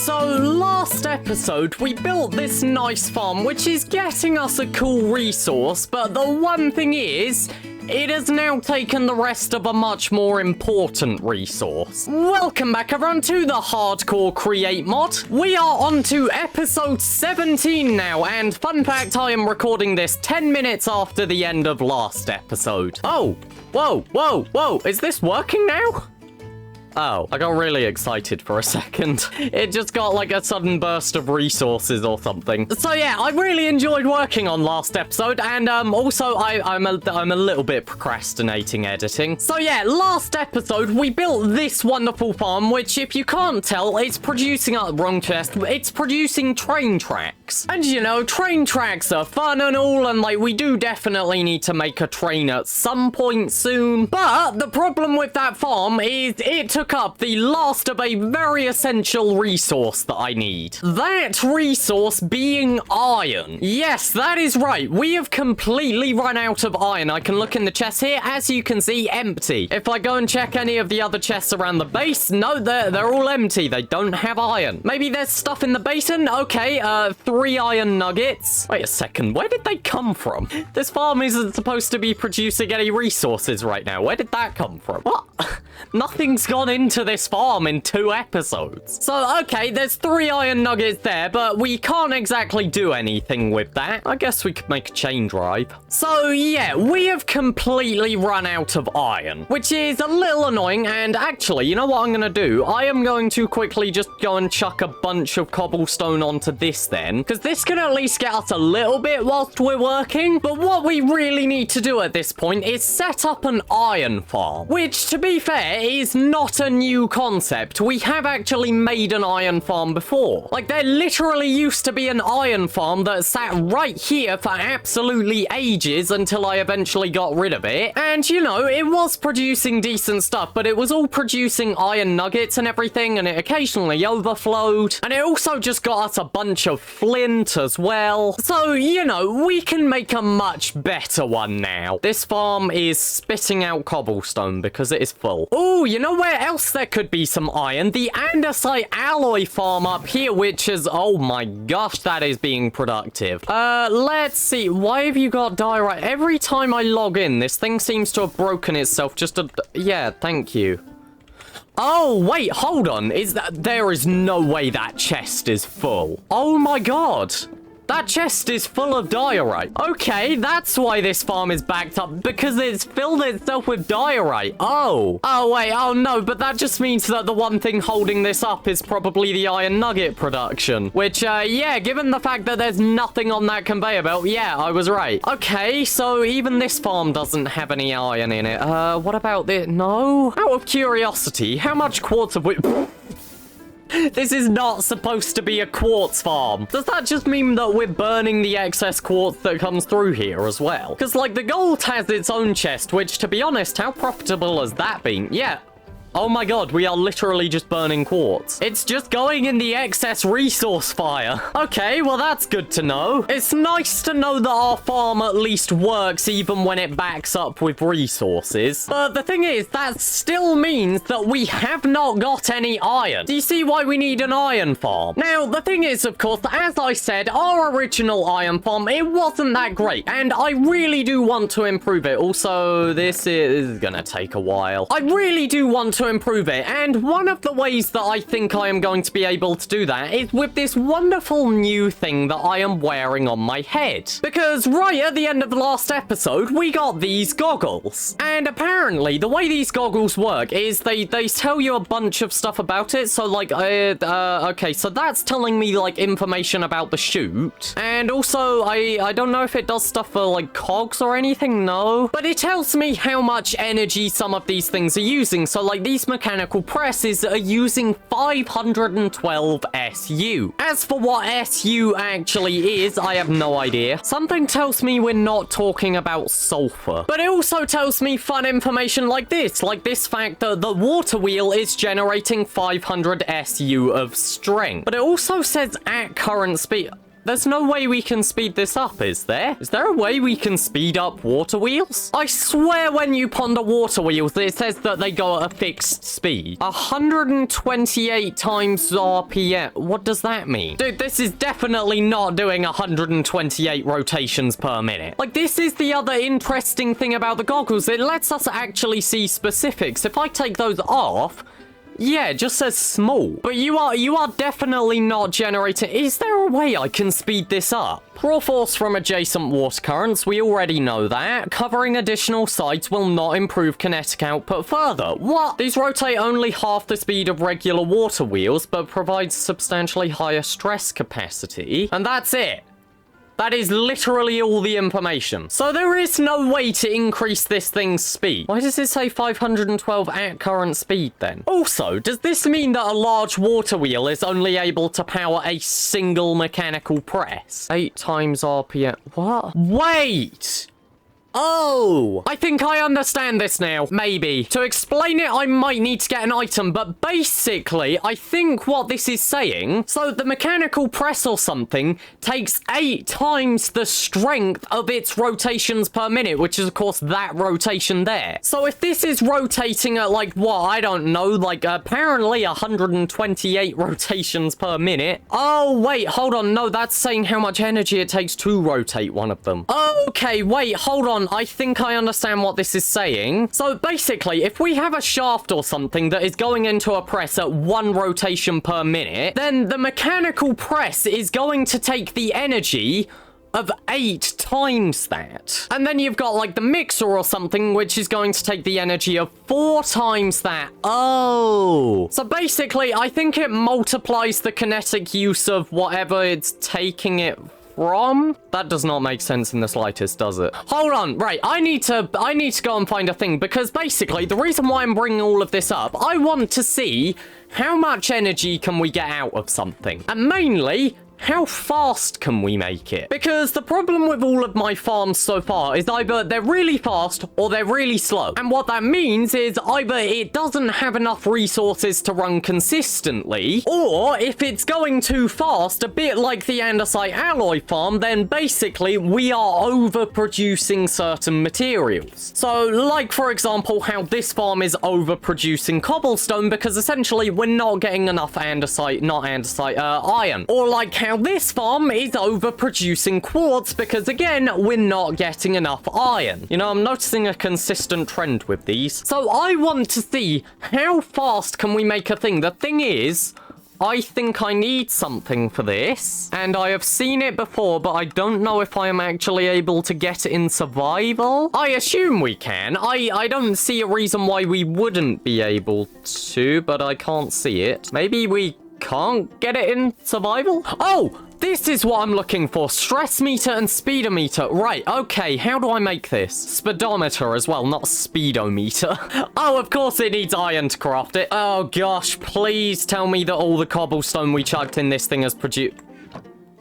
So last episode, we built this nice farm, which is getting us a cool resource, but the one thing is, it has now taken the rest of a much more important resource. Welcome back everyone to the Hardcore Create mod. We are on to episode 17 now, and fun fact, I am recording this 10 minutes after the end of last episode. Oh, whoa, is this working now? Oh, I got really excited for a second. It just got like a sudden burst of resources or something. So yeah, I really enjoyed working on last episode, and also I'm a little bit procrastinating editing. So yeah, last episode we built this wonderful farm, which if you can't tell, it's producing wrong chest. It's producing train tracks. And you know, train tracks are fun and all, and like we do definitely need to make a train at some point soon. But the problem with that farm is it took up the last of a very essential resource that I need. That resource being iron. Yes, that is right. We have completely run out of iron. I can look in the chest here. As you can see, empty. If I go and check any of the other chests around the base, no, they're all empty. They don't have iron. Maybe there's stuff in the basin. Okay, 3 iron nuggets. Wait a second. Where did they come from? This farm isn't supposed to be producing any resources right now. Where did that come from? What? Nothing's gone into this farm in 2 episodes. So, okay, there's 3 iron nuggets there, but we can't exactly do anything with that. I guess we could make a chain drive. So, yeah, we have completely run out of iron, which is a little annoying, and actually, you know what I'm gonna do? I am going to quickly just go and chuck a bunch of cobblestone onto this then, because this can at least get us a little bit whilst we're working, but what we really need to do at this point is set up an iron farm, which, to be fair, is not a new concept. We have actually made an iron farm before. Like, there literally used to be an iron farm that sat right here for absolutely ages until I eventually got rid of it. And, you know, it was producing decent stuff, but it was all producing iron nuggets and everything, and it occasionally overflowed. And it also just got us a bunch of flint as well. So, you know, we can make a much better one now. This farm is spitting out cobblestone because it is full. Oh, you know where else there could be some iron? The andesite alloy farm up here, which is, oh my gosh, that is being productive. Let's see. Why have you got diorite? Every time I log in, this thing seems to have broken itself. Yeah, thank you. Oh, wait, hold on. There is no way that chest is full. Oh my god. That chest is full of diorite. Okay, that's why this farm is backed up, because it's filled itself with diorite. Oh. Oh, wait, oh no, but that just means that the one thing holding this up is probably the iron nugget production. Which, yeah, given the fact that there's nothing on that conveyor belt, yeah, I was right. Okay, so even this farm doesn't have any iron in it. What about this? No? Out of curiosity, how much quartz have we... This is not supposed to be a quartz farm. Does that just mean that we're burning the excess quartz that comes through here as well? Because, like, the gold has its own chest, which, to be honest, how profitable has that been? Yeah. Oh my god, we are literally just burning quartz. It's just going in the excess resource fire. Okay, well that's good to know. It's nice to know that our farm at least works even when it backs up with resources. But the thing is, that still means that we have not got any iron. Do you see why we need an iron farm? Now, the thing is, of course, as I said, our original iron farm, it wasn't that great. And I really do want to improve it. Also, this is gonna take a while. I really do want to improve it, and one of the ways that I think I am going to be able to do that is with this wonderful new thing that I am wearing on my head. Because right at the end of the last episode, we got these goggles. And apparently, the way these goggles work is they tell you a bunch of stuff about it. So, like, okay, so that's telling me, like, information about the chute. And also, I don't know if it does stuff for, like, cogs or anything, no. But it tells me how much energy some of these things are using. So, like, these mechanical presses are using 512 SU. As for what SU actually is, I have no idea. Something tells me we're not talking about sulfur. But it also tells me fun information like this fact that the water wheel is generating 500 SU of strength. But it also says at current speed... There's no way we can speed this up, is there? Is there a way we can speed up water wheels? I swear when you ponder water wheels, it says that they go at a fixed speed. 128 times RPM. What does that mean? Dude, this is definitely not doing 128 rotations per minute. Like, this is the other interesting thing about the goggles. It lets us actually see specifics. If I take those off, yeah, it just says small. But you are definitely not generating. Is there a way I can speed this up? Raw force from adjacent water currents, we already know that. Covering additional sites will not improve kinetic output further. What? These rotate only half the speed of regular water wheels, but provide substantially higher stress capacity. And that's it. That is literally all the information. So there is no way to increase this thing's speed. Why does it say 512 at current speed then? Also, does this mean that a large water wheel is only able to power a single mechanical press? 8 times RPM. What? Wait! Oh, I think I understand this now. Maybe. To explain it, I might need to get an item, but basically, I think what this is saying, so the mechanical press or something takes 8 times the strength of its rotations per minute, which is, of course, that rotation there. So if this is rotating at, like, what, I don't know, like, apparently 128 rotations per minute. Oh, wait, hold on. No, that's saying how much energy it takes to rotate one of them. Okay, wait, hold on. I think I understand what this is saying. So basically, if we have a shaft or something that is going into a press at 1 rotation per minute, then the mechanical press is going to take the energy of 8 times that. And then you've got like the mixer or something, which is going to take the energy of 4 times that. Oh. So basically, I think it multiplies the kinetic use of whatever it's taking it from. That does not make sense in the slightest, does it? Hold on, right, I need to go and find a thing, because basically the reason why I'm bringing all of this up, I want to see how much energy can we get out of something, and mainly how fast can we make it? Because the problem with all of my farms so far is either they're really fast or they're really slow. And what that means is either it doesn't have enough resources to run consistently, or if it's going too fast, a bit like the andesite alloy farm, then basically we are overproducing certain materials. So like, for example, how this farm is overproducing cobblestone because essentially we're not getting enough andesite, iron. Or like how this farm is overproducing quartz because, again, we're not getting enough iron. You know, I'm noticing a consistent trend with these. So I want to see how fast can we make a thing. The thing is, I think I need something for this, and I have seen it before, but I don't know if I am actually able to get it in survival. I assume we can. I don't see a reason why we wouldn't be able to, but I can't see it. Maybe we can't get it in survival? Oh, this is what I'm looking for. Stress meter and speedometer. Right, okay, how do I make this? Speedometer as well, not speedometer. Oh, of course it needs iron to craft it. Oh gosh, please tell me that all the cobblestone we chucked in this thing has produced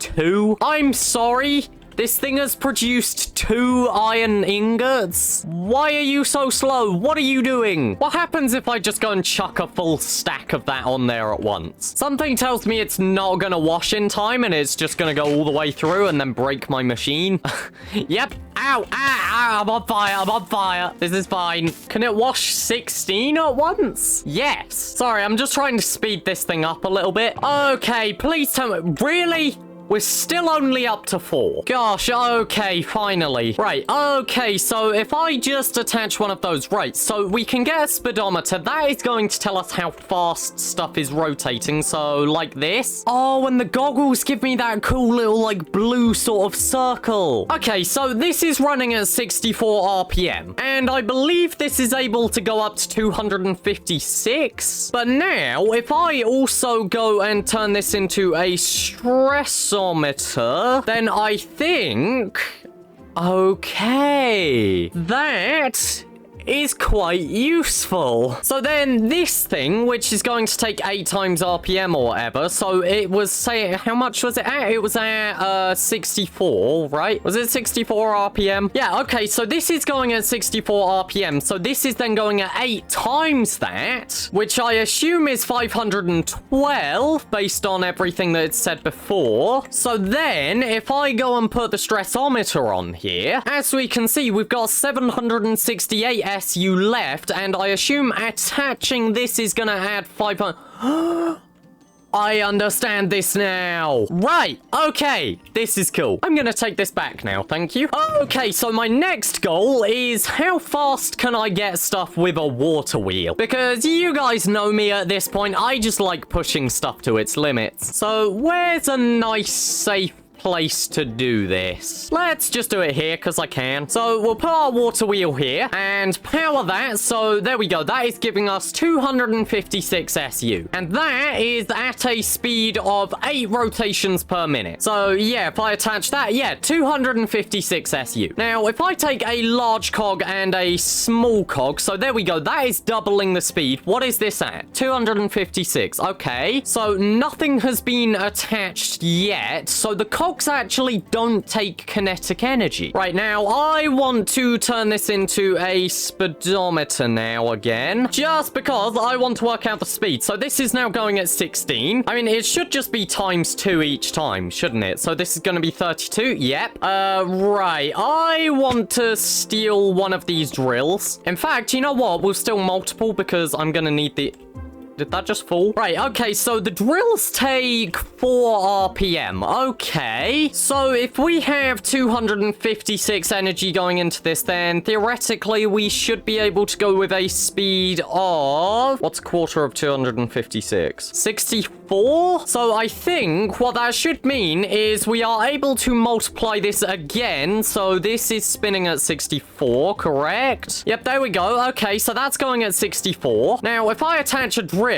2? I'm sorry? This thing has produced 2 iron ingots? Why are you so slow? What are you doing? What happens if I just go and chuck a full stack of that on there at once? Something tells me it's not gonna wash in time and it's just gonna go all the way through and then break my machine. Yep. Ow, ow, I'm on fire, I'm on fire. This is fine. Can it wash 16 at once? Yes. Sorry, I'm just trying to speed this thing up a little bit. Okay, please tell me. Really? We're still only up to 4. Gosh, okay, finally. Right, okay, so if I just attach one of those, right, so we can get a speedometer. That is going to tell us how fast stuff is rotating, so like this. Oh, and the goggles give me that cool little, like, blue sort of circle. Okay, so this is running at 64 RPM, and I believe this is able to go up to 256. But now, if I also go and turn this into a stressometer, then I think, okay, that is quite useful. So then this thing, which is going to take 8 times RPM or whatever, so it was, say, how much was it at? It was at 64, right? Was it 64 RPM? Yeah, okay, so this is going at 64 RPM, so this is then going at 8 times that, which I assume is 512 based on everything that it said before. So then, if I go and put the stressometer on here, as we can see, we've got 768 SU left, and I assume attaching this is gonna add 500... I understand this now. Right, okay, this is cool. I'm gonna take this back now, thank you. Okay, so my next goal is how fast can I get stuff with a water wheel? Because you guys know me at this point, I just like pushing stuff to its limits. So where's a nice, safe place to do this? Let's just do it here because I can. So we'll put our water wheel here and power that. So there we go. That is giving us 256 SU. And that is at a speed of 8 rotations per minute. So yeah, if I attach that, yeah, 256 SU. Now, if I take a large cog and a small cog, so there we go. That is doubling the speed. What is this at? 256. Okay. So nothing has been attached yet. So the cogs actually don't take kinetic energy. Right, now, I want to turn this into a speedometer now again, just because I want to work out the speed. So this is now going at 16. I mean, it should just be times 2 each time, shouldn't it? So this is going to be 32. Yep. Right. I want to steal one of these drills. In fact, you know what? We'll steal multiple because I'm going to need the... Did that just fall? Right, okay, so the drills take 4 RPM. Okay, so if we have 256 energy going into this, then theoretically we should be able to go with a speed of... What's a quarter of 256? 64? So I think what that should mean is we are able to multiply this again. So this is spinning at 64, correct? Yep, there we go. Okay, so that's going at 64. Now, if I attach a drill,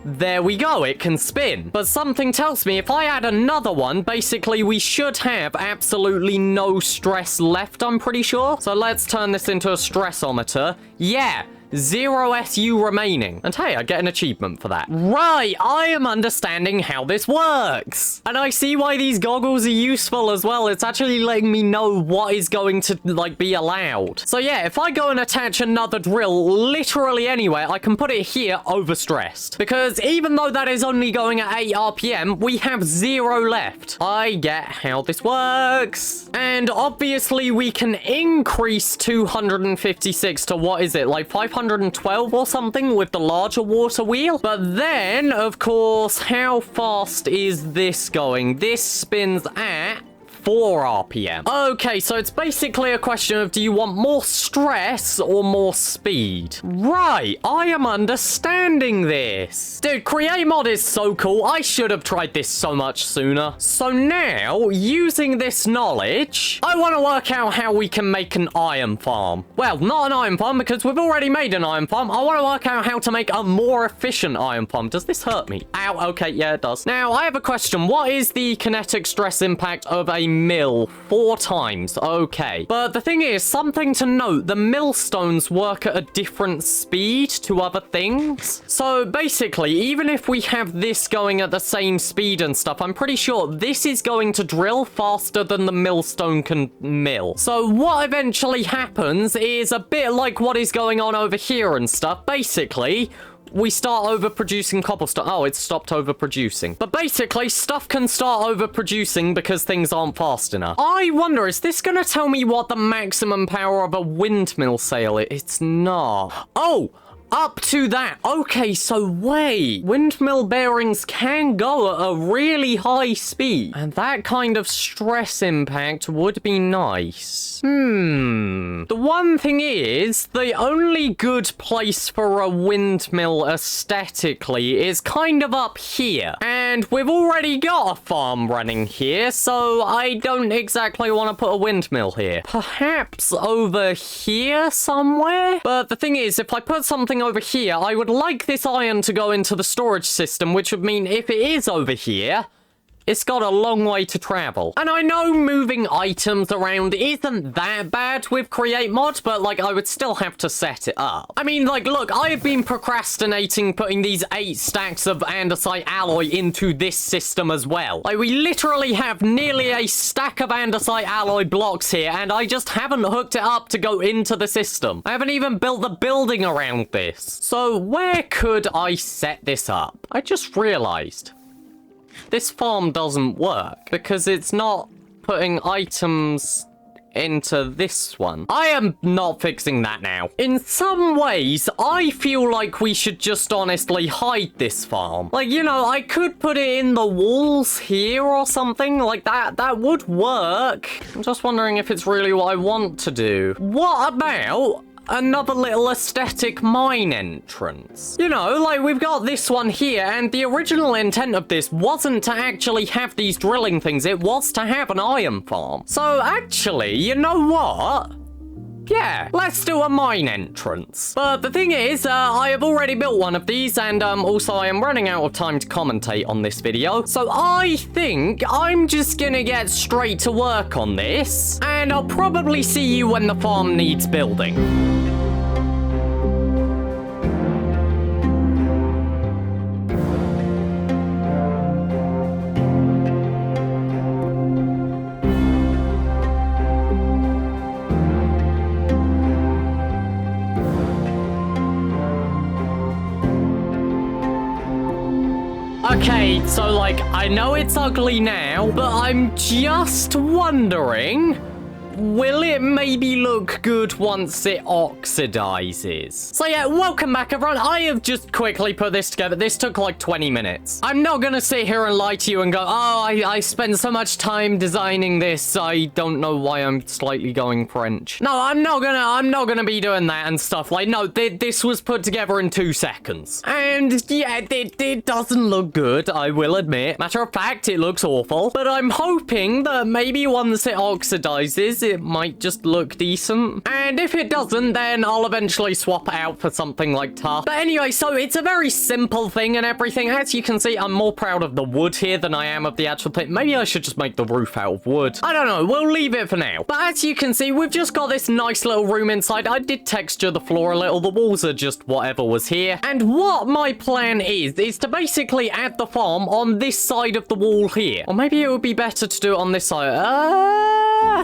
there we go, it can spin. But something tells me if I add another one, basically we should have absolutely no stress left, I'm pretty sure. So let's turn this into a stressometer. Yeah. 0 SU remaining. And hey, I get an achievement for that. Right, I am understanding how this works. And I see why these goggles are useful as well. It's actually letting me know what is going to, like, be allowed. So yeah, if I go and attach another drill literally anywhere, I can put it here overstressed. Because even though that is only going at 8 RPM, we have 0 left. I get how this works. And obviously we can increase 256 to what is it, like 512 or something with the larger water wheel. But then, of course, how fast is this going? This spins at 4 RPM. Okay, so it's basically a question of do you want more stress or more speed? Right, I am understanding this. Dude, create mod is so cool. I should have tried this so much sooner. So now, using this knowledge, I want to work out how we can make an iron farm. Well, not an iron farm because we've already made an iron farm. I want to work out how to make a more efficient iron farm. Does this hurt me? Ow, okay, yeah, it does. Now, I have a question. What is the kinetic stress impact of a mill 4 times? Okay. But the thing is, something to note, the millstones work at a different speed to other things. So basically, even if we have this going at the same speed and stuff, I'm pretty sure this is going to drill faster than the millstone can mill. So what eventually happens is a bit like what is going on over here and stuff. Basically, we start overproducing cobblestone. Oh, it's stopped overproducing. But basically, stuff can start overproducing because things aren't fast enough. I wonder, is this going to tell me what the maximum power of a windmill sail is? It's not. Oh! Up to that. Okay, so wait. Windmill bearings can go at a really high speed. And that kind of stress impact would be nice. The one thing is, the only good place for a windmill aesthetically is kind of up here. And we've already got a farm running here, so I don't exactly want to put a windmill here. Perhaps over here somewhere? But the thing is, if I put something over here, I would like this iron to go into the storage system, which would mean if it is over here, It's got a long way to travel. And I know moving items around isn't that bad with Create Mod, but like I would still have to set it up. I mean, like, look, I have been procrastinating putting these 8 stacks of andesite alloy into this system as well. Like, we literally have nearly a stack of andesite alloy blocks here, and I just haven't hooked it up to go into the system. I haven't even built the building around this. So where could I set this up? I just realized this farm doesn't work because it's not putting items into this one. I am not fixing that now. In some ways, I feel like we should just honestly hide this farm. Like, you know, I could put it in the walls here or something like that. That would work. I'm just wondering if it's really what I want to do. What about another little aesthetic mine entrance? You know, like we've got this one here, and the original intent of this wasn't to actually have these drilling things, it was to have an iron farm. So actually, you know what? Yeah, let's do a mine entrance. But the thing is, I have already built one of these, and also I am running out of time to commentate on this video. So I think I'm just gonna get straight to work on this, and I'll probably see you when the farm needs building. Okay, so like, I know it's ugly now, but I'm just wondering, will it maybe look good once it oxidizes? So yeah, welcome back everyone. I have just quickly put this together. This took like 20 minutes. I'm not gonna sit here and lie to you and go, oh, I spent so much time designing this, I don't know why I'm slightly going French. No, I'm not gonna be doing that and stuff. Like, no, this was put together in 2 seconds. And yeah, it doesn't look good, I will admit. Matter of fact, it looks awful. But I'm hoping that maybe once it oxidizes, it might just look decent. And if it doesn't, then I'll eventually swap it out for something like tar. But anyway, so it's a very simple thing and everything. As you can see, I'm more proud of the wood here than I am of the actual thing. Maybe I should just make the roof out of wood. I don't know, we'll leave it for now. But as you can see, we've just got this nice little room inside. I did texture the floor a little. The walls are just whatever was here. And what my plan is to basically add the farm on this side of the wall here. Or maybe it would be better to do it on this side.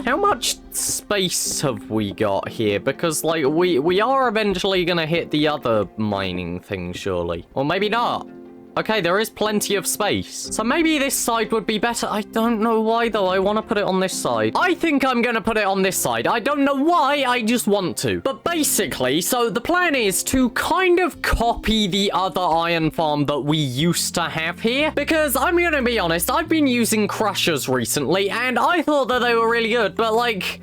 How much space have we got here? Because like we are eventually gonna hit the other mining thing, surely. Or maybe not. Okay, there is plenty of space. So maybe this side would be better. I don't know why, though. I want to put it on this side. I think I'm going to put it on this side. I don't know why, I just want to. But basically, so the plan is to kind of copy the other iron farm that we used to have here. Because I'm going to be honest, I've been using crushers recently, and I thought that they were really good. But, like,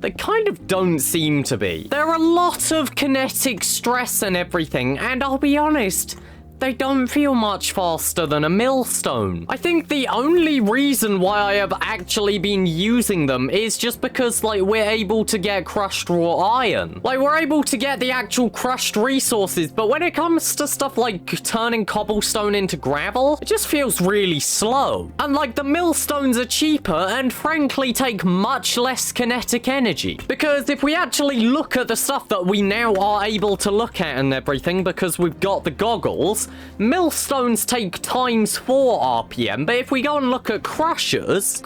they kind of don't seem to be. There are a lot of kinetic stress and everything, and I'll be honest, they don't feel much faster than a millstone. I think the only reason why I have actually been using them is just because, like, we're able to get crushed raw iron. Like, we're able to get the actual crushed resources, but when it comes to stuff like turning cobblestone into gravel, it just feels really slow. And, like, the millstones are cheaper and frankly take much less kinetic energy. Because if we actually look at the stuff that we now are able to look at and everything, because we've got the goggles, millstones take times 4 RPM, but if we go and look at crushers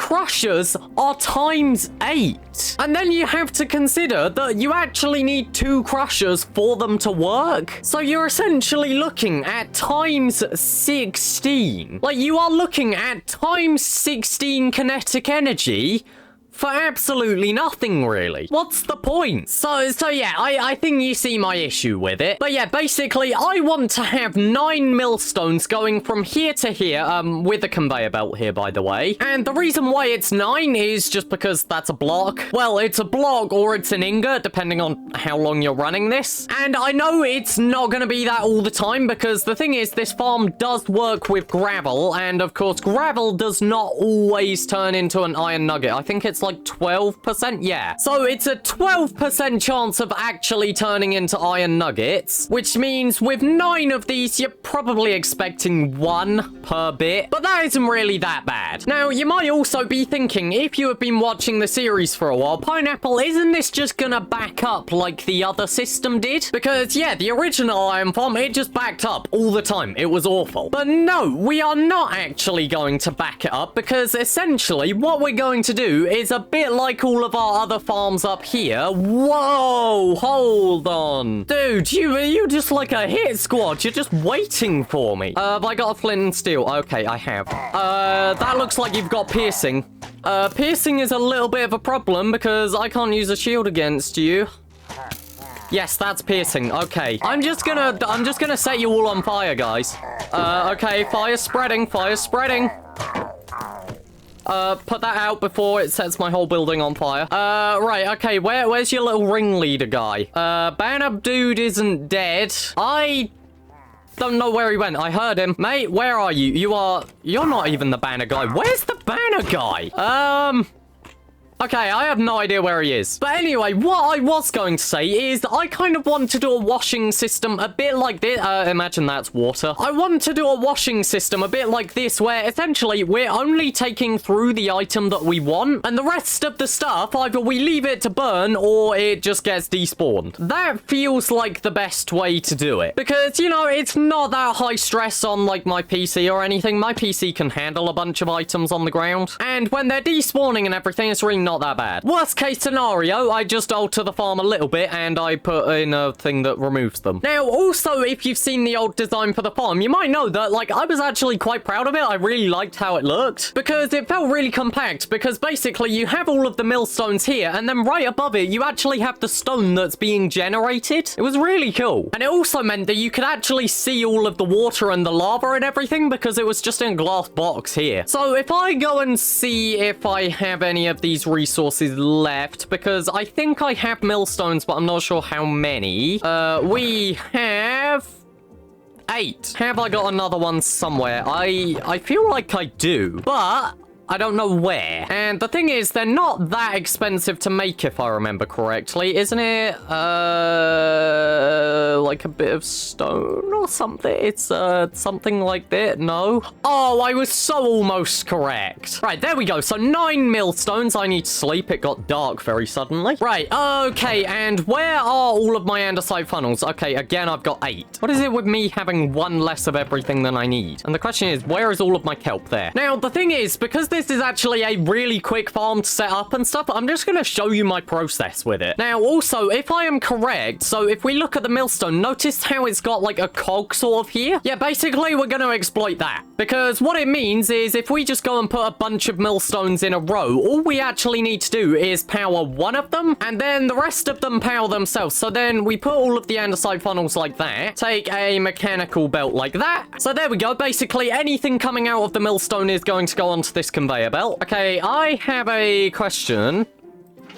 are times 8. And then you have to consider that you actually need 2 crushers for them to work. So you're essentially looking at times 16. Like, you are looking at times 16 kinetic energy for absolutely nothing, really. What's the point? So yeah, I think you see my issue with it. But yeah, basically, I want to have 9 millstones going from here to here, with a conveyor belt here, by the way. And the reason why it's 9 is just because that's a block. Well, it's a block or it's an ingot, depending on how long you're running this. And I know it's not going to be that all the time, because the thing is, this farm does work with gravel, and of course, gravel does not always turn into an iron nugget. I think it's like like 12%? Yeah. So it's a 12% chance of actually turning into iron nuggets, which means with 9 of these, you're probably expecting 1 per bit, but that isn't really that bad. Now, you might also be thinking, if you have been watching the series for a while, Pineapple, isn't this just gonna back up like the other system did? Because, yeah, the original iron farm, it just backed up all the time. It was awful. But no, we are not actually going to back it up, because essentially what we're going to do is a bit like all of our other farms up here. Whoa, hold on. Dude, you just like a hit squad. You're just waiting for me. Have I got a flint and steel? Okay, I have. That looks like you've got piercing. Piercing is a little bit of a problem because I can't use a shield against you. Yes, that's piercing. Okay. I'm just gonna set you all on fire, guys. Okay, fire spreading, fire spreading. Put that out before it sets my whole building on fire. Right, okay, where's your little ringleader guy? Banner dude isn't dead. I don't know where he went. I heard him. Mate, where are you? You're not even the banner guy. Where's the banner guy? Okay, I have no idea where he is. But anyway, what I was going to say is that I kind of want to do a washing system a bit like this. Imagine that's water. I want to do a washing system a bit like this, where essentially we're only taking through the item that we want, and the rest of the stuff, either we leave it to burn or it just gets despawned. That feels like the best way to do it. Because, you know, it's not that high stress on, like, my PC or anything. My PC can handle a bunch of items on the ground. And when they're despawning and everything, it's really not that bad. Worst case scenario, I just alter the farm a little bit and I put in a thing that removes them. Now, also, if you've seen the old design for the farm, you might know that, like, I was actually quite proud of it. I really liked how it looked because it felt really compact, because basically you have all of the millstones here and then right above it, you actually have the stone that's being generated. It was really cool. And it also meant that you could actually see all of the water and the lava and everything because it was just in a glass box here. So if I go and see if I have any of these resources left, because I think I have millstones, but I'm not sure how many. We have 8. Have I got another one somewhere? I feel like I do, but I don't know where. And the thing is, they're not that expensive to make, if I remember correctly, isn't it? Like a bit of stone or something? It's, something like that. No? Oh, I was so almost correct. Right, there we go. So 9 millstones. I need to sleep. It got dark very suddenly. Right, okay. And where are all of my andesite funnels? Okay, again, I've got 8. What is it with me having 1 less of everything than I need? And the question is, where is all of my kelp there? Now, the thing is, because this is actually a really quick farm to set up and stuff, I'm just going to show you my process with it. Now, also, if I am correct, so if we look at the millstone, notice how it's got like a cog sort of here? Yeah, basically, we're going to exploit that. Because what it means is if we just go and put a bunch of millstones in a row, all we actually need to do is power one of them, and then the rest of them power themselves. So then we put all of the andesite funnels like that, take a mechanical belt like that. So there we go. Basically, anything coming out of the millstone is going to go onto this conveyor belt. Okay, I have a question.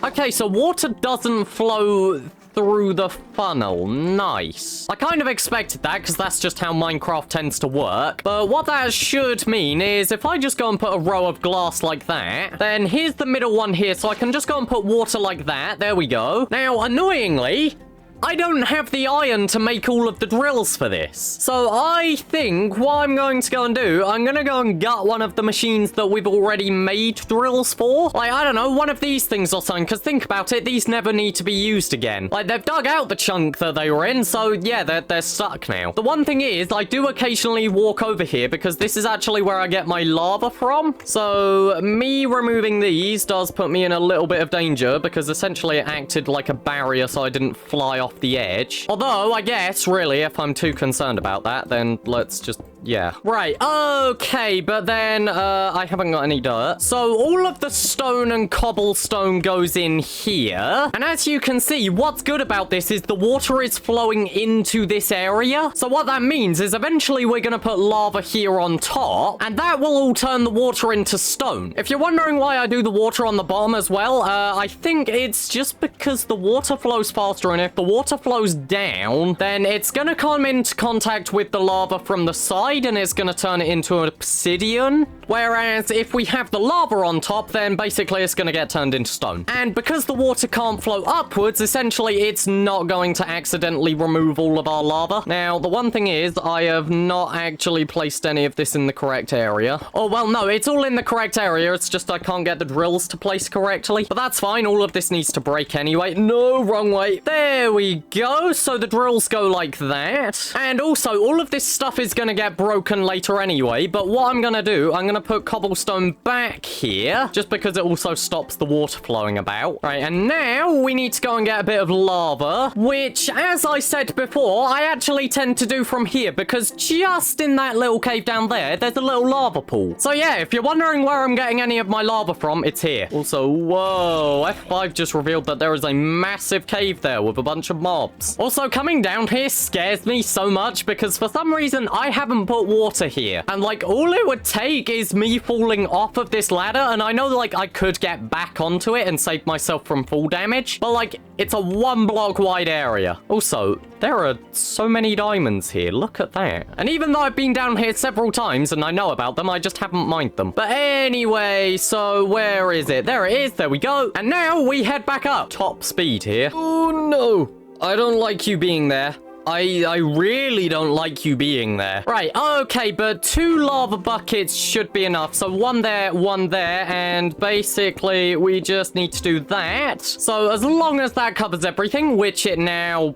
Okay, so water doesn't flow through the funnel. Nice. I kind of expected that because that's just how Minecraft tends to work. But what that should mean is if I just go and put a row of glass like that, then here's the middle one here. So I can just go and put water like that. There we go. Now, annoyingly, I don't have the iron to make all of the drills for this. So I think what I'm going to go and do, I'm going to go and gut one of the machines that we've already made drills for. Like, I don't know, one of these things or something. Because think about it, these never need to be used again. Like, they've dug out the chunk that they were in. So yeah, they're stuck now. The one thing is, I do occasionally walk over here because this is actually where I get my lava from. So me removing these does put me in a little bit of danger because essentially it acted like a barrier so I didn't fly off the edge. Although, I guess, really, if I'm too concerned about that, then let's just, yeah. Right, okay, but then, I haven't got any dirt. So, all of the stone and cobblestone goes in here. And as you can see, what's good about this is the water is flowing into this area. So, what that means is eventually we're gonna put lava here on top, and that will all turn the water into stone. If you're wondering why I do the water on the bottom as well, I think it's just because the water flows faster, and if the water flows down, then it's gonna come into contact with the lava from the side, side and it's going to turn it into an obsidian. Whereas if we have the lava on top, then basically it's going to get turned into stone. And because the water can't flow upwards, essentially it's not going to accidentally remove all of our lava. Now, the one thing is, I have not actually placed any of this in the correct area. Oh, well, no, it's all in the correct area. It's just I can't get the drills to place correctly. But that's fine. All of this needs to break anyway. No, wrong way. There we go. So the drills go like that. And also, all of this stuff is going to get broken later anyway. But what I'm going to do, I'm going to put cobblestone back here, just because it also stops the water flowing about. Right, and now we need to go and get a bit of lava, which, as I said before, I actually tend to do from here, because just in that little cave down there, there's a little lava pool. So yeah, if you're wondering where I'm getting any of my lava from, it's here. Also, whoa, F5 just revealed that there is a massive cave there with a bunch of mobs. Also, coming down here scares me so much, because for some reason, I haven't put water here. And like, all it would take is me falling off of this ladder, and I know like I could get back onto it and save myself from fall damage, but like, it's a 1 block wide area. Also, there are so many diamonds here. Look at that. And even though I've been down here several times and I know about them, I just haven't mined them. But anyway, so where is it? There it is. There we go. And now we head back up. Top speed here. Oh no, I don't like you being there. I really don't like you being there. Right, okay, but 2 lava buckets should be enough. So 1 there, 1 there, and basically we just need to do that. So as long as that covers everything, which it now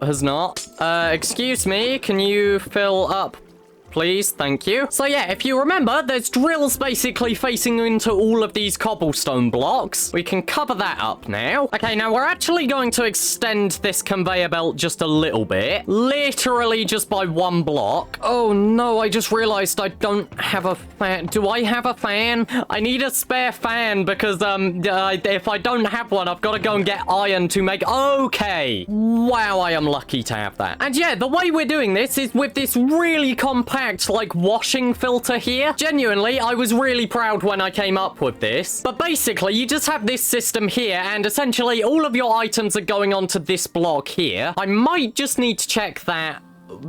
has not. Excuse me, can you fill up, please? Thank you. So yeah, if you remember, there's drills basically facing into all of these cobblestone blocks. We can cover that up now. Okay, now we're actually going to extend this conveyor belt just a little bit. Literally just by 1 block. Oh no, I just realized I don't have a fan. Do I have a fan? I need a spare fan because if I don't have one, I've got to go and get iron to make... Okay. Wow, I am lucky to have that. And yeah, the way we're doing this is with this really compact like washing filter here. Genuinely, I was really proud when I came up with this. But basically, you just have this system here, and essentially all of your items are going onto this block here. I might just need to check that,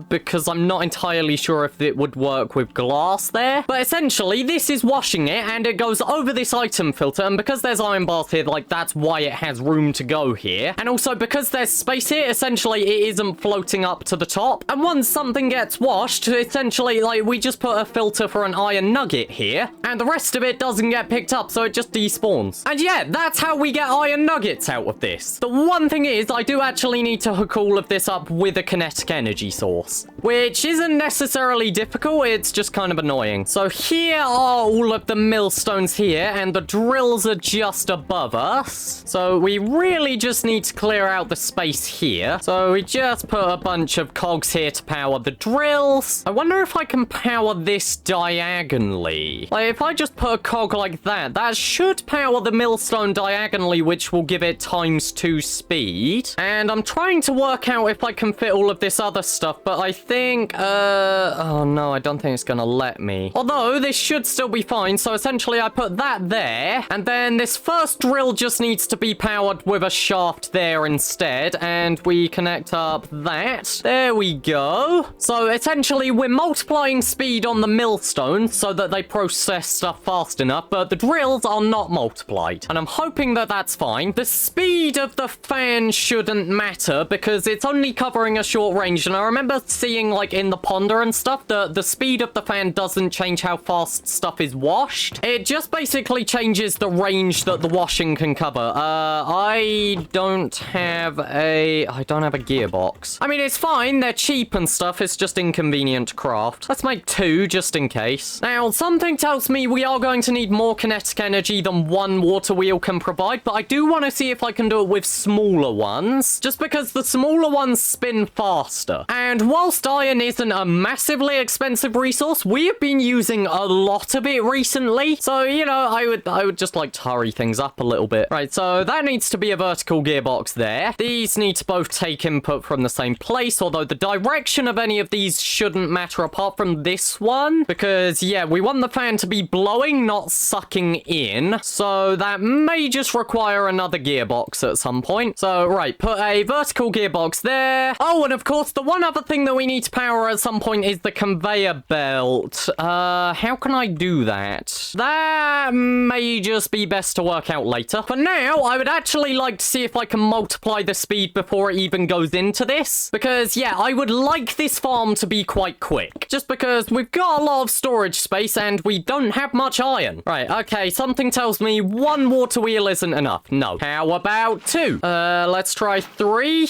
because I'm not entirely sure if it would work with glass there. But essentially, this is washing it, and it goes over this item filter, and because there's iron bars here, like, that's why it has room to go here. And also, because there's space here, essentially, it isn't floating up to the top. And once something gets washed, essentially, like, we just put a filter for an iron nugget here, and the rest of it doesn't get picked up, so it just despawns. And yeah, that's how we get iron nuggets out of this. The one thing is, I do actually need to hook all of this up with a kinetic energy source, which isn't necessarily difficult, it's just kind of annoying. So here are all of the millstones here, and the drills are just above us. So we really just need to clear out the space here. So we just put a bunch of cogs here to power the drills. I wonder if I can power this diagonally. Like, if I just put a cog like that, that should power the millstone diagonally, which will give it ×2 speed. And I'm trying to work out if I can fit all of this other stuff, but I think, oh no, I don't think it's gonna let me. Although, this should still be fine, so essentially I put that there, and then this first drill just needs to be powered with a shaft there instead, and we connect up that. There we go. So essentially, we're multiplying speed on the millstones so that they process stuff fast enough, but the drills are not multiplied, and I'm hoping that that's fine. The speed of the fan shouldn't matter, because it's only covering a short range, and I remember seeing, like, in the ponder and stuff, the speed of the fan doesn't change how fast stuff is washed. It just basically changes the range that the washing can cover. I don't have a gearbox. I mean, it's fine, they're cheap and stuff, it's just inconvenient to craft. Let's make 2, just in case. Now, something tells me we are going to need more kinetic energy than 1 water wheel can provide, but I do want to see if I can do it with smaller ones, just because the smaller ones spin faster. And whilst iron isn't a massively expensive resource, we have been using a lot of it recently. So, you know, I would just like to hurry things up a little bit. Right, so that needs to be a vertical gearbox there. These need to both take input from the same place, although the direction of any of these shouldn't matter apart from this one. Because, yeah, we want the fan to be blowing, not sucking in. So that may just require another gearbox at some point. So, right, put a vertical gearbox there. Oh, and of course, the one other thing that we need to power at some point is the conveyor belt. How can I do that? That may just be best to work out later. For now, I would actually like to see if I can multiply the speed before it even goes into this. Because, yeah, I would like this farm to be quite quick. Just because we've got a lot of storage space and we don't have much iron. Right, okay, something tells me 1 water wheel isn't enough. No. How about 2? Let's try 3.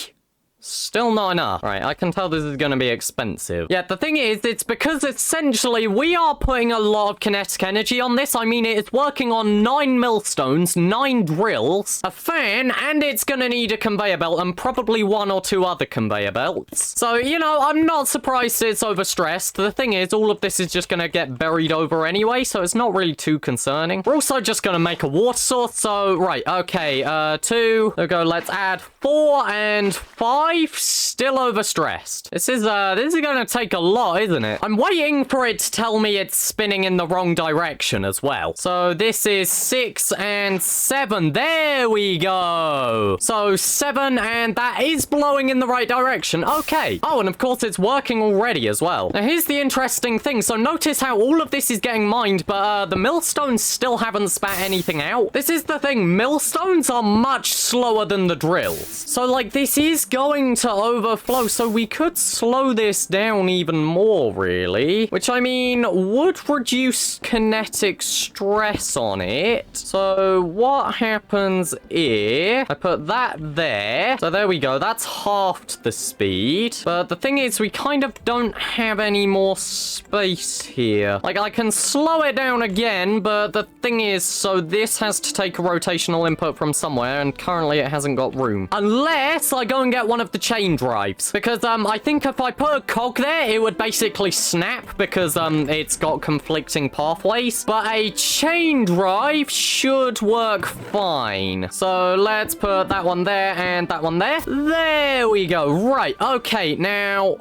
Still not enough. Right, I can tell this is going to be expensive. Yeah, the thing is, it's because essentially we are putting a lot of kinetic energy on this. I mean, it's working on 9 millstones, 9 drills, a fan, and it's going to need a conveyor belt and probably 1 or 2 other conveyor belts. So, you know, I'm not surprised it's overstressed. The thing is, all of this is just going to get buried over anyway, so it's not really too concerning. We're also just going to make a water source, so, right, okay, 2, there we go, let's add 4 and 5. Still overstressed. This is gonna take a lot, isn't it? I'm waiting for it to tell me it's spinning in the wrong direction as well. So this is 6 and 7. There we go. So 7, and that is blowing in the right direction. Okay. Oh, and of course it's working already as well. Now here's the interesting thing. So notice how all of this is getting mined, but the millstones still haven't spat anything out. This is the thing. Millstones are much slower than the drills. So like this is going to overflow, so we could slow this down even more, really, which I mean would reduce kinetic stress on it. So what happens if I put that there? So there we go, that's halved the speed, but the thing is we kind of don't have any more space here. Like I can slow it down again, but the thing is, so this has to take a rotational input from somewhere, and currently it hasn't got room, unless I go and get one of the chain drives, because I think if I put a cog there it would basically snap because it's got conflicting pathways, but a chain drive should work fine. So let's put that one there and that one there. There we go. Right, okay, now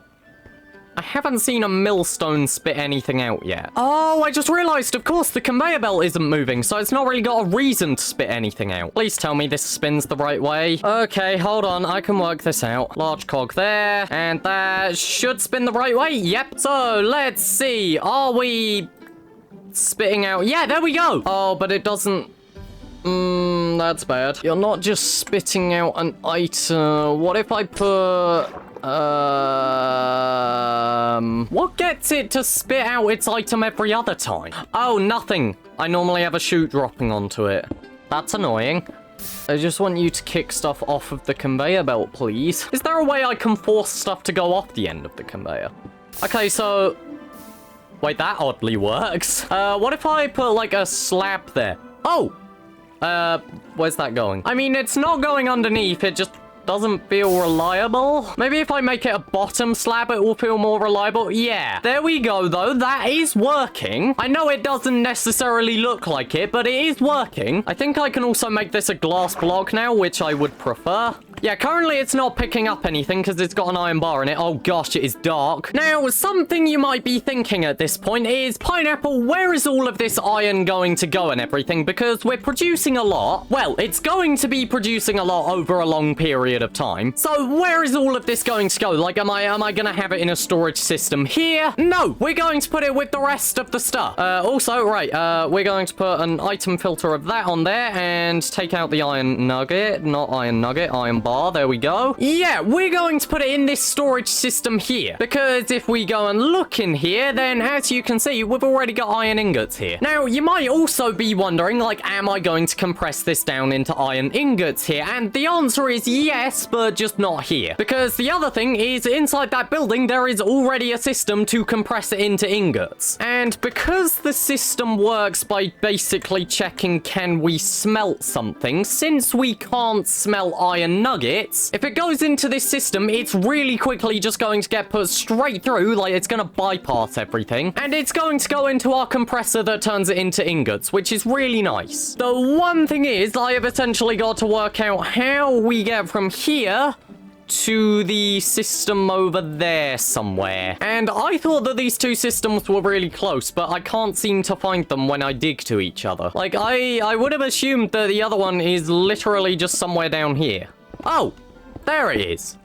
I haven't seen a millstone spit anything out yet. Oh, I just realized, of course, the conveyor belt isn't moving, so it's not really got a reason to spit anything out. Please tell me this spins the right way. Okay, hold on, I can work this out. Large cog there, and that should spin the right way. Yep. So, let's see. Are we spitting out? Yeah, there we go. Oh, but it doesn't... that's bad. You're not just spitting out an item. What if I put... what gets it to spit out its item every other time? Oh, nothing. I normally have a chute dropping onto it. That's annoying. I just want you to kick stuff off of the conveyor belt, please. Is there a way I can force stuff to go off the end of the conveyor? Okay, so... Wait, that oddly works. What if I put, like, a slab there? Oh! Where's that going? I mean, it's not going underneath, it just doesn't feel reliable. Maybe if I make it a bottom slab, it will feel more reliable. Yeah, there we go, though. That is working. I know it doesn't necessarily look like it, but it is working. I think I can also make this a glass block now, which I would prefer. Yeah, currently it's not picking up anything because it's got an iron bar in it. Oh gosh, it is dark. Now, something you might be thinking at this point is, Pineapple, where is all of this iron going to go and everything? Because we're producing a lot. Well, it's going to be producing a lot over a long period of time. So where is all of this going to go? Like, am I going to have it in a storage system here? No, we're going to put it with the rest of the stuff. Also, right, we're going to put an item filter of that on there and take out the iron nugget. Not iron nugget, iron bar. There we go. Yeah, we're going to put it in this storage system here, because if we go and look in here, then as you can see, we've already got iron ingots here. Now, you might also be wondering, like, am I going to compress this down into iron ingots here? And the answer is yes, but just not here. Because the other thing is, inside that building, there is already a system to compress it into ingots. And because the system works by basically checking, can we smelt something, since we can't smelt iron nuggets, if it goes into this system, it's really quickly just going to get put straight through, like it's going to bypass everything, and it's going to go into our compressor that turns it into ingots, which is really nice. The one thing is, I have essentially got to work out how we get from here to the system over there somewhere. And I thought that these two systems were really close, but I can't seem to find them when I dig to each other. Like, I would have assumed that the other one is literally just somewhere down here. Oh, there it is.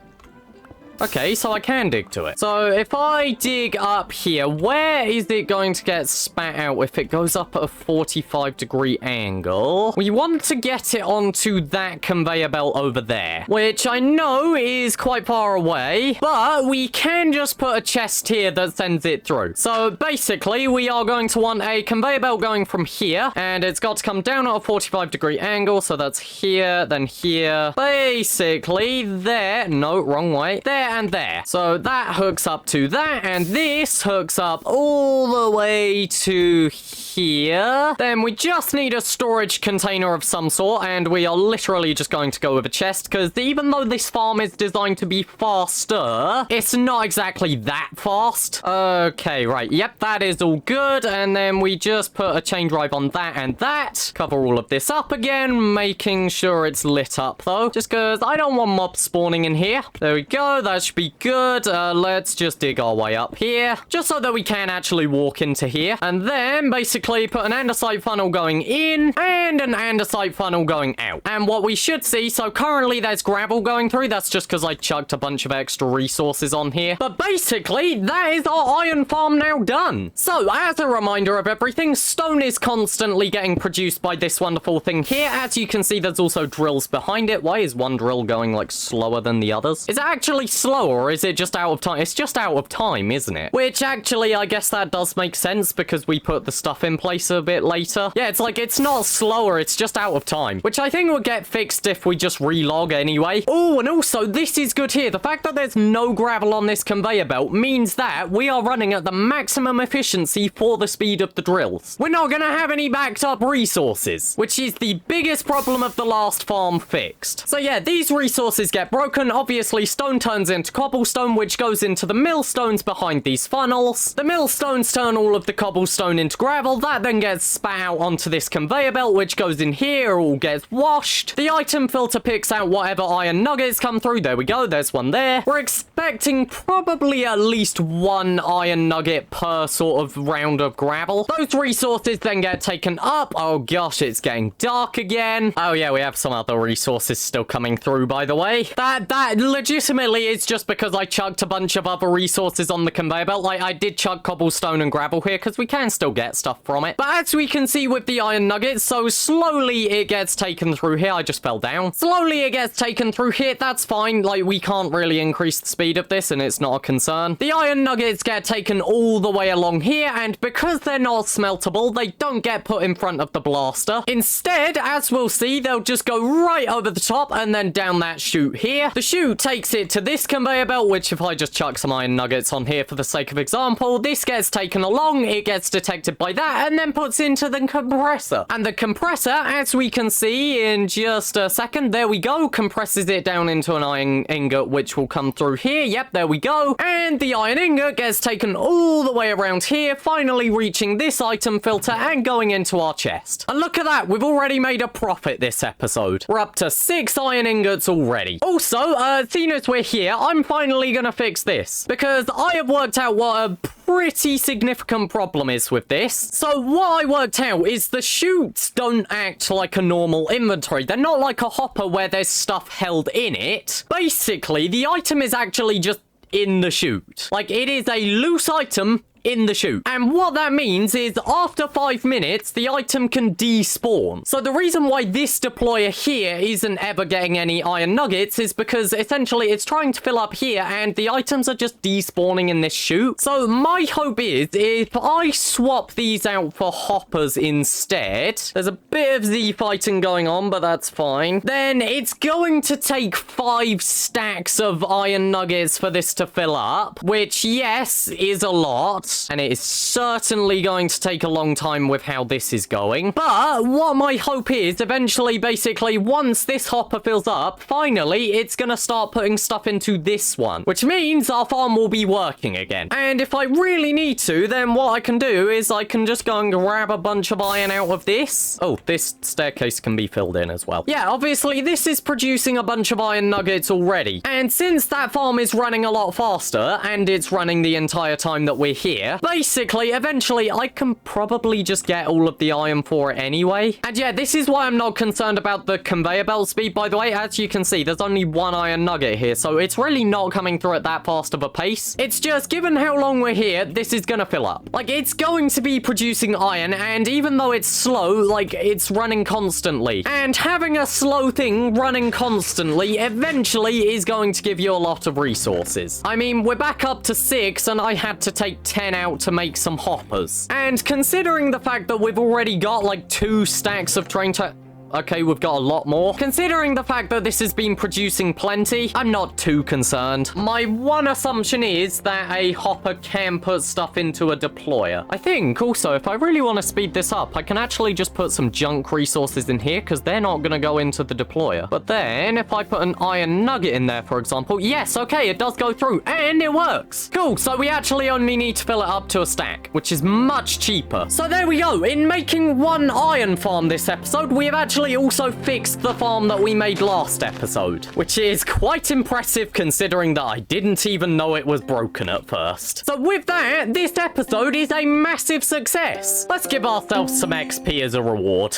Okay, so I can dig to it. So if I dig up here, where is it going to get spat out if it goes up at a 45-degree angle? We want to get it onto that conveyor belt over there, which I know is quite far away, but we can just put a chest here that sends it through. So basically, we are going to want a conveyor belt going from here, and it's got to come down at a 45-degree angle, so that's here, then here, basically there, no, wrong way, there and there. So that hooks up to that, and this hooks up all the way to here. Then we just need a storage container of some sort, and we are literally just going to go with a chest, because even though this farm is designed to be faster, it's not exactly that fast. Okay, right, yep, that is all good, and then we just put a chain drive on that and that. Cover all of this up again, making sure it's lit up, though, just because I don't want mobs spawning in here. There we go, that should be good. Let's just dig our way up here, just so that we can actually walk into here, and then basically put an andesite funnel going in and an andesite funnel going out. And what we should see, so currently there's gravel going through, that's just because I chucked a bunch of extra resources on here, but basically that is our iron farm now done. So as a reminder of everything, stone is constantly getting produced by this wonderful thing here. As you can see, there's also drills behind it. Why is one drill going like slower than the others? Is it actually slower, or is it just out of time? It's just out of time, isn't it? Which actually, I guess that does make sense because we put the stuff in place a bit later. Yeah, it's like, it's not slower, it's just out of time, which I think would get fixed if we just relog anyway. Oh, and also, this is good here. The fact that there's no gravel on this conveyor belt means that we are running at the maximum efficiency for the speed of the drills. We're not gonna have any backed up resources, which is the biggest problem of the last farm fixed. So yeah, these resources get broken. Obviously, stone turns into cobblestone, which goes into the millstones behind these funnels. The millstones turn all of the cobblestone into gravel. That then gets spat out onto this conveyor belt, which goes in here, all gets washed. The item filter picks out whatever iron nuggets come through. There we go, there's one there. We're expecting probably at least one iron nugget per sort of round of gravel. Those resources then get taken up. Oh gosh, it's getting dark again. Oh yeah, we have some other resources still coming through, by the way. That legitimately is just because I chucked a bunch of other resources on the conveyor belt. Like, I did chuck cobblestone and gravel here because we can still get stuff from it. But as we can see with the iron nuggets, so slowly it gets taken through here. I just fell down. Slowly it gets taken through here. That's fine. Like, we can't really increase the speed of this, and it's not a concern. The iron nuggets get taken all the way along here, and because they're not smeltable, they don't get put in front of the blaster. Instead, as we'll see, they'll just go right over the top and then down that chute here. The chute takes it to this conveyor belt, which if I just chuck some iron nuggets on here for the sake of example, this gets taken along, it gets detected by that, and then puts into the compressor. And the compressor, as we can see in just a second, there we go, compresses it down into an iron ingot, which will come through here. Yep, there we go. And the iron ingot gets taken all the way around here, finally reaching this item filter and going into our chest. And look at that, we've already made a profit this episode. We're up to 6 iron ingots already. Also, seeing as we're here, I'm finally gonna fix this, because I have worked out what a pretty significant problem is with this. So what I worked out is the chutes don't act like a normal inventory. They're not like a hopper where there's stuff held in it. Basically, the item is actually just in the chute. Like, it is a loose item in the chute. And what that means is after 5 minutes, the item can despawn. So the reason why this deployer here isn't ever getting any iron nuggets is because essentially it's trying to fill up here and the items are just despawning in this chute. So my hope is if I swap these out for hoppers instead, there's a bit of Z fighting going on, but that's fine, then it's going to take 5 stacks of iron nuggets for this to fill up, which yes, is a lot. And it is certainly going to take a long time with how this is going. But what my hope is, eventually, basically, once this hopper fills up, finally, it's going to start putting stuff into this one, which means our farm will be working again. And if I really need to, then what I can do is I can just go and grab a bunch of iron out of this. Oh, this staircase can be filled in as well. Yeah, obviously, this is producing a bunch of iron nuggets already. And since that farm is running a lot faster, and it's running the entire time that we're here, here. Basically, eventually, I can probably just get all of the iron for it anyway. And yeah, this is why I'm not concerned about the conveyor belt speed, by the way. As you can see, there's only one iron nugget here, so it's really not coming through at that fast of a pace. It's just, given how long we're here, this is gonna fill up. Like, it's going to be producing iron, and even though it's slow, like, it's running constantly. And having a slow thing running constantly eventually is going to give you a lot of resources. I mean, we're back up to 6, and I had to take 10 out to make some hoppers. And considering the fact that we've already got, like, 2 stacks of train track... Okay, we've got a lot more. Considering the fact that this has been producing plenty, I'm not too concerned. My one assumption is that a hopper can put stuff into a deployer. I think, also, if I really want to speed this up, I can actually just put some junk resources in here, because they're not going to go into the deployer. But then, if I put an iron nugget in there, for example, yes, okay, it does go through, and it works. Cool, so we actually only need to fill it up to a stack, which is much cheaper. So there we go. In making one iron farm this episode, we have actually also fixed the farm that we made last episode, which is quite impressive considering that I didn't even know it was broken at first. So with that, this episode is a massive success. Let's give ourselves some XP as a reward.